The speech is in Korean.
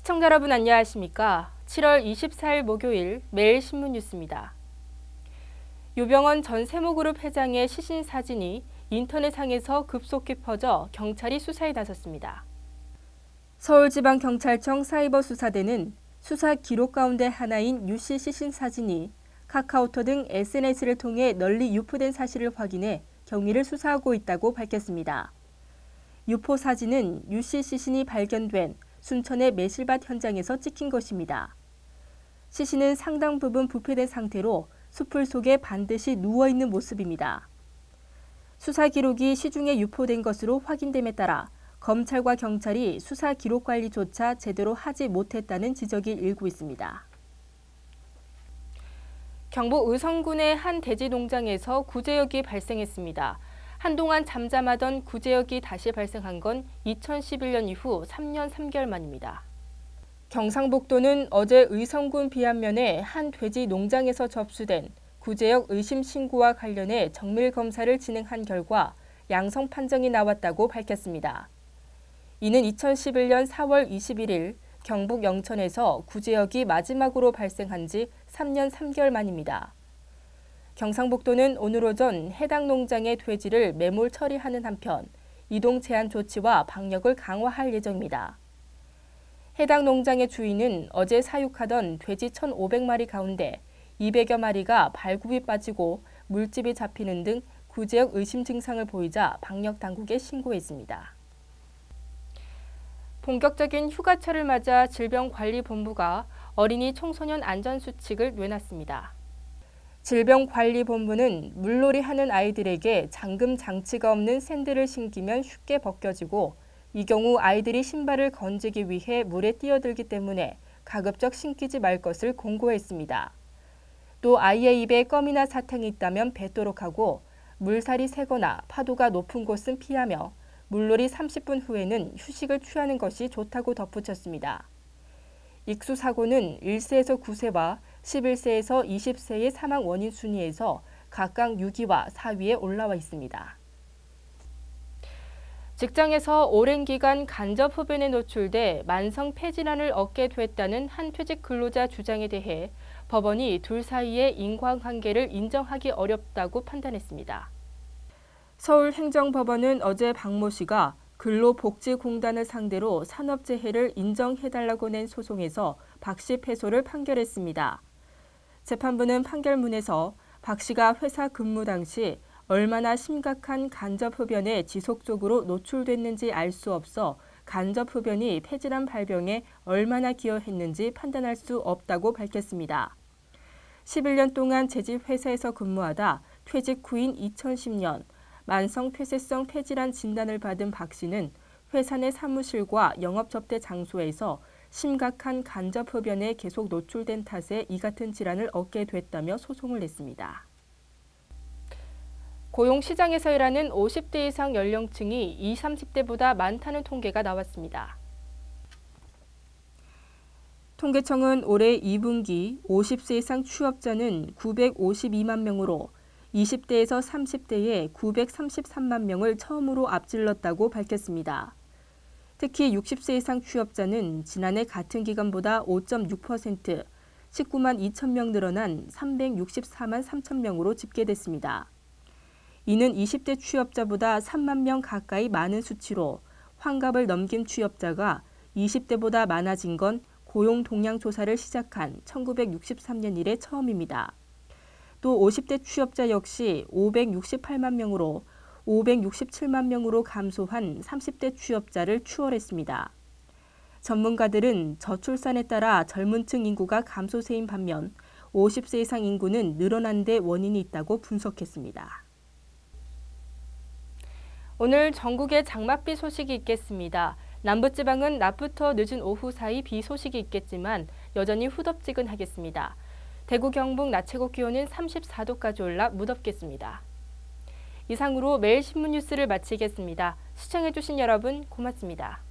시청자 여러분 안녕하십니까? 7월 24일 목요일 매일신문 뉴스입니다. 유병언 전 세무그룹 회장의 시신 사진이 인터넷상에서 급속히 퍼져 경찰이 수사에 나섰습니다. 서울지방경찰청 사이버수사대는 수사 기록 가운데 하나인 유씨 시신 사진이 카카오톡 등 SNS를 통해 널리 유포된 사실을 확인해 경위를 수사하고 있다고 밝혔습니다. 유포 사진은 유씨 시신이 발견된 순천의 매실밭 현장에서 찍힌 것입니다. 시신은 상당 부분 부패된 상태로 수풀 속에 반드시 누워있는 모습입니다. 수사 기록이 시중에 유포된 것으로 확인됨에 따라 검찰과 경찰이 수사 기록 관리조차 제대로 하지 못했다는 지적이 일고 있습니다. 경북 의성군의 한 돼지 농장에서 구제역이 발생했습니다. 한동안 잠잠하던 구제역이 다시 발생한 건 2011년 이후 3년 3개월 만입니다. 경상북도는 어제 의성군 비안면의 한 돼지 농장에서 접수된 구제역 의심 신고와 관련해 정밀 검사를 진행한 결과 양성 판정이 나왔다고 밝혔습니다. 이는 2011년 4월 21일 경북 영천에서 구제역이 마지막으로 발생한 지 3년 3개월 만입니다. 경상북도는 오늘 오전 해당 농장의 돼지를 매몰 처리하는 한편 이동 제한 조치와 방역을 강화할 예정입니다. 해당 농장의 주인은 어제 사육하던 돼지 1,500마리 가운데 200여 마리가 발굽이 빠지고 물집이 잡히는 등 구제역 의심 증상을 보이자 방역 당국에 신고했습니다. 본격적인 휴가철을 맞아 질병관리본부가 어린이 청소년 안전수칙을 내놨습니다. 질병관리본부는 물놀이 하는 아이들에게 잠금 장치가 없는 샌들을 신기면 쉽게 벗겨지고 이 경우 아이들이 신발을 건지기 위해 물에 뛰어들기 때문에 가급적 신기지 말 것을 공고했습니다. 또 아이의 입에 껌이나 사탕이 있다면 뱉도록 하고 물살이 세거나 파도가 높은 곳은 피하며 물놀이 30분 후에는 휴식을 취하는 것이 좋다고 덧붙였습니다. 익수사고는 1세에서 9세와 11세에서 20세의 사망 원인 순위에서 각각 6위와 4위에 올라와 있습니다. 직장에서 오랜 기간 간접 흡연에 노출돼 만성 폐질환을 얻게 됐다는 한 퇴직 근로자 주장에 대해 법원이 둘 사이의 인과관계를 인정하기 어렵다고 판단했습니다. 서울행정법원은 어제 박모 씨가 근로복지공단을 상대로 산업재해를 인정해달라고 낸 소송에서 박 씨 패소를 판결했습니다. 재판부는 판결문에서 박 씨가 회사 근무 당시 얼마나 심각한 간접 흡연에 지속적으로 노출됐는지 알 수 없어 간접 흡연이 폐질환 발병에 얼마나 기여했는지 판단할 수 없다고 밝혔습니다. 11년 동안 재직 회사에서 근무하다 퇴직 후인 2010년 만성 폐쇄성 폐질환 진단을 받은 박 씨는 회사 내 사무실과 영업 접대 장소에서 심각한 간접 흡연에 계속 노출된 탓에 이 같은 질환을 얻게 됐다며 소송을 냈습니다. 고용시장에서 일하는 50대 이상 연령층이 20, 30대보다 많다는 통계가 나왔습니다. 통계청은 올해 2분기 50세 이상 취업자는 952만 명으로 20대에서 30대에 933만 명을 처음으로 앞질렀다고 밝혔습니다. 특히 60세 이상 취업자는 지난해 같은 기간보다 5.6%, 19만 2천 명 늘어난 364만 3천 명으로 집계됐습니다. 이는 20대 취업자보다 3만 명 가까이 많은 수치로 환갑을 넘긴 취업자가 20대보다 많아진 건 고용 동향 조사를 시작한 1963년 이래 처음입니다. 또 50대 취업자 역시 568만 명으로 567만 명으로 감소한 30대 취업자를 추월했습니다. 전문가들은 저출산에 따라 젊은 층 인구가 감소세인 반면 50세 이상 인구는 늘어난 데 원인이 있다고 분석했습니다. 오늘 전국에 장맛비 소식이 있겠습니다. 남부지방은 낮부터 늦은 오후 사이 비 소식이 있겠지만 여전히 후덥지근하겠습니다. 대구, 경북 낮 최고 기온은 34도까지 올라 무덥겠습니다. 이상으로 매일 신문 뉴스를 마치겠습니다. 시청해주신 여러분 고맙습니다.